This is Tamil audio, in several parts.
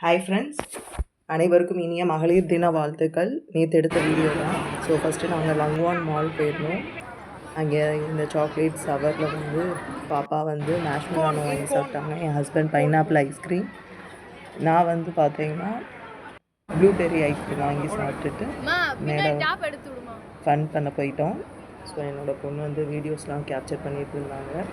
ஹாய் ஃப்ரெண்ட்ஸ், அனைவருக்கும் இனிய மகளிர் தின வாழ்த்துக்கள். நேற்று எடுத்த வீடியோ தான். ஸோ ஃபஸ்ட்டு நாங்கள் லங்வான் மால் போயிருந்தோம். அங்கே இந்த சாக்லேட் சவரில் வந்து பாப்பா வந்து மேஷ்மெலானோ வாங்கி சாப்பிட்டாங்க. என் ஹஸ்பண்ட் பைனாப்பிள் ஐஸ்கிரீம். நான் வந்து பார்த்தீங்கன்னா ப்ளூபெர்ரி ஐஸ்கிரீம் வாங்கி சாப்பிட்டுட்டு மேலே ஃபன் பண்ண போயிட்டோம். ஸோ என்னோடய பொண்ணு வந்து வீடியோஸ்லாம் கேப்சர் பண்ணிட்டு இருந்தாங்க.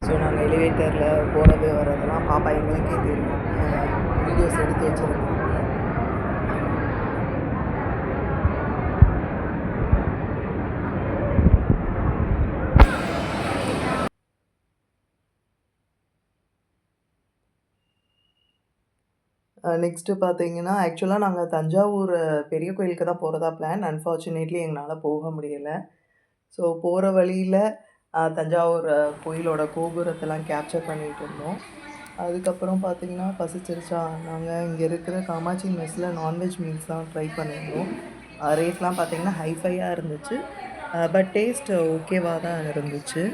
ஸோ நாங்கள் எலிவேட்டரில் போகிறது வர்றதெல்லாம் பாப்பா எங்களுக்கே தெரியும். வீடியோஸ் எடுத்து வச்சுருந்தாங்க. நெக்ஸ்ட்டு பார்த்தீங்கன்னா, ஆக்சுவலாக நாங்கள் தஞ்சாவூர் பெரிய கோயிலுக்கு தான் போகிறதா பிளான். அன்ஃபார்ச்சுனேட்லி எங்களால் போக முடியலை. ஸோ போகிற வழியில் தஞ்சாவூர் கோயிலோட கோபுரத்தெல்லாம் கேப்சர் பண்ணிகிட்டு இருந்தோம். அதுக்கப்புறம் பார்த்திங்கன்னா பசிச்சிருச்சா, நாங்கள் இங்கே இருக்கிற காமாட்சி மெஸ்ஸில் நான்வெஜ் மீல்ஸ் தான் ட்ரை பண்ணியிருந்தோம். ரேட்லாம் பார்த்திங்கன்னா ஹைஃபையாக இருந்துச்சு, பட் டேஸ்ட் ஓகேவாக தான் இருந்துச்சு.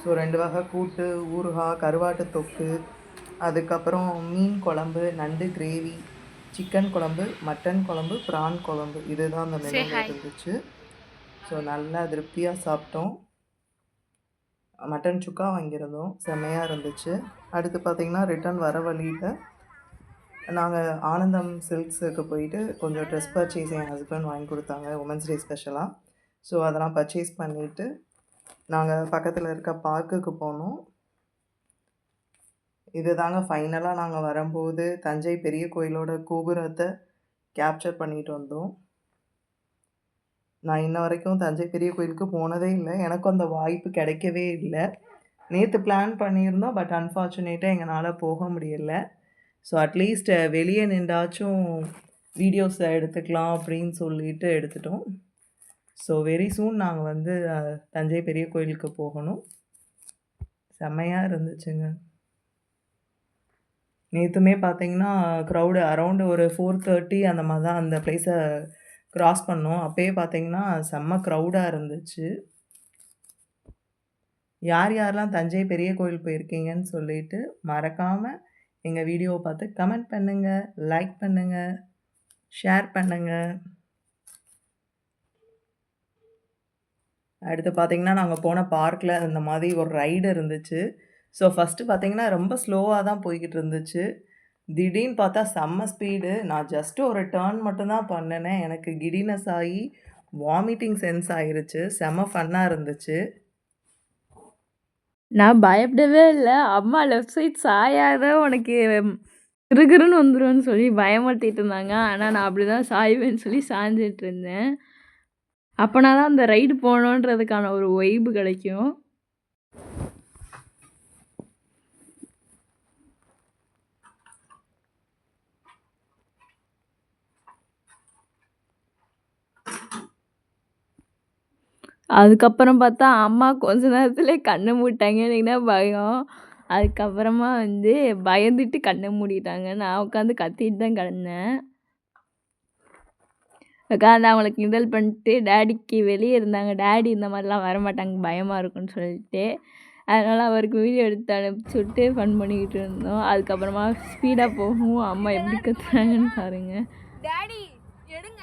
ஸோ 2 வகை கூட்டு, ஊறுகாய், கருவாட்டு தொக்கு, அதுக்கப்புறம் மீன் குழம்பு, நண்டு கிரேவி, சிக்கன் குழம்பு, மட்டன் குழம்பு, ப்ரான் குழம்பு, இதுதான் அந்த மெனுவில் இருந்துச்சு. ஸோ நல்லா திருப்தியாக சாப்பிட்டோம். மட்டன் சுக்கா வாங்கியிருந்தோம், செம்மையாக இருந்துச்சு. அடுத்து பார்த்திங்கன்னா ரிட்டன் வர வழியில் நாங்கள் ஆனந்தம் சில்க்ஸுக்கு போயிட்டு கொஞ்சம் ட்ரெஸ் பர்ச்சேஸ் என் ஹஸ்பண்ட் வாங்கி கொடுத்தாங்க உமன்ஸ் டே ஸ்பெஷலாக. ஸோ அதெல்லாம் பர்ச்சேஸ் பண்ணிவிட்டு நாங்கள் பக்கத்தில் இருக்க பார்க்குக்கு போனோம். இது தாங்க ஃபைனலாக நாங்கள் வரும்போது தஞ்சை பெரிய கோயிலோட கோபுரத்தை கேப்சர் பண்ணிட்டு வந்தோம். நான் இன்ன வரைக்கும் தஞ்சை பெரிய கோயிலுக்கு போனதே இல்லை. எனக்கும் அந்த வாய்ப்பு கிடைக்கவே இல்லை. நேற்று பிளான் பண்ணியிருந்தோம், பட் அன்ஃபார்ச்சுனேட்டாக எங்களால் போக முடியலை. ஸோ அட்லீஸ்ட் வெளியே நின்றாச்சும் வீடியோஸ் எடுத்துக்கலாம் அப்படின்னு சொல்லிட்டு எடுத்துட்டோம். ஸோ வெரி சூன் நாங்கள் வந்து தஞ்சை பெரிய கோயிலுக்கு போகணும். செம்மையாக இருந்துச்சுங்க. நேற்றுமே பார்த்திங்கன்னா க்ரௌடு அரௌண்டு ஒரு 4:30 அந்த மாதிரி தான் அந்த ப்ளேஸை க்ராஸ் பண்ணோம். அப்போயே பார்த்திங்கன்னா செம்ம க்ரௌடாக இருந்துச்சு. யார் யாரெல்லாம் தஞ்சை பெரிய கோயில் போயிருக்கீங்கன்னு சொல்லிட்டு மறக்காமல் எங்கள் வீடியோவை பார்த்து கமெண்ட் பண்ணுங்கள், லைக் பண்ணுங்கள், ஷேர் பண்ணுங்கள். அடுத்து பார்த்திங்கன்னா நாங்கள் போன பார்க்கில் இந்த மாதிரி ஒரு ரைடு இருந்துச்சு. ஸோ ஃபஸ்ட்டு பார்த்திங்கன்னா ரொம்ப ஸ்லோவாக தான் போய்கிட்டு இருந்துச்சு. திடீர்னு பார்த்தா செம்ம ஸ்பீடு. நான் ஜஸ்ட்டு ஒரு டேர்ன் மட்டும்தான் பண்ணினேன். எனக்கு கிடினஸ் ஆகி வாமிட்டிங் சென்ஸ் ஆகிருச்சு. செம்ம ஃபன்னாக இருந்துச்சு. நான் பயப்படவே இல்லை. அம்மா லெஃப்ட் சைட் சாயாத உனக்கு கிருகிருன்னு வந்துடும்னு சொல்லி பயமுறுத்திட்டு இருந்தாங்க. ஆனால் நான் அப்படி தான் சாய்வேன்னு சொல்லி சாஞ்சிட்டு இருந்தேன். அப்போனா தான் அந்த ரைடு போகணுன்றதுக்கான ஒரு வைப்பு கிடைக்கும். அதுக்கப்புறம் பார்த்தா அம்மா கொஞ்ச நேரத்துலேயே கண்ணை மூடிட்டாங்க. எனக்கு தான் பயம். அதுக்கப்புறமா வந்து பயந்துட்டு கண்ணை மூடிட்டாங்க. நான் உட்காந்து கத்திட்டு தான் கிடந்தேன். உட்காந்து அவங்களுக்கு கிண்டல் பண்ணிட்டு டேடிக்கு வெளியே இருந்தாங்க. டேடி இந்த மாதிரிலாம் வரமாட்டாங்க, பயமாக இருக்குன்னு சொல்லிட்டு. அதனால் அவருக்கு வீடியோ எடுத்து அனுப்பிச்சுட்டு ஃபன் பண்ணிக்கிட்டு இருந்தோம். அதுக்கப்புறமா ஸ்பீடாக போகும். அம்மா எப்படி கத்துறாங்கன்னு பாருங்கள். டேடி எடுங்க.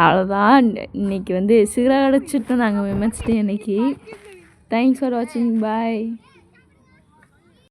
அவ்வளோதான். இன்றைக்கி வந்து சிகரெட் அடிச்சிட்டோம் நாங்கள் விமன்ஸ் டே அன்னைக்கு. தேங்க்ஸ் ஃபார் வாட்சிங். பாய்.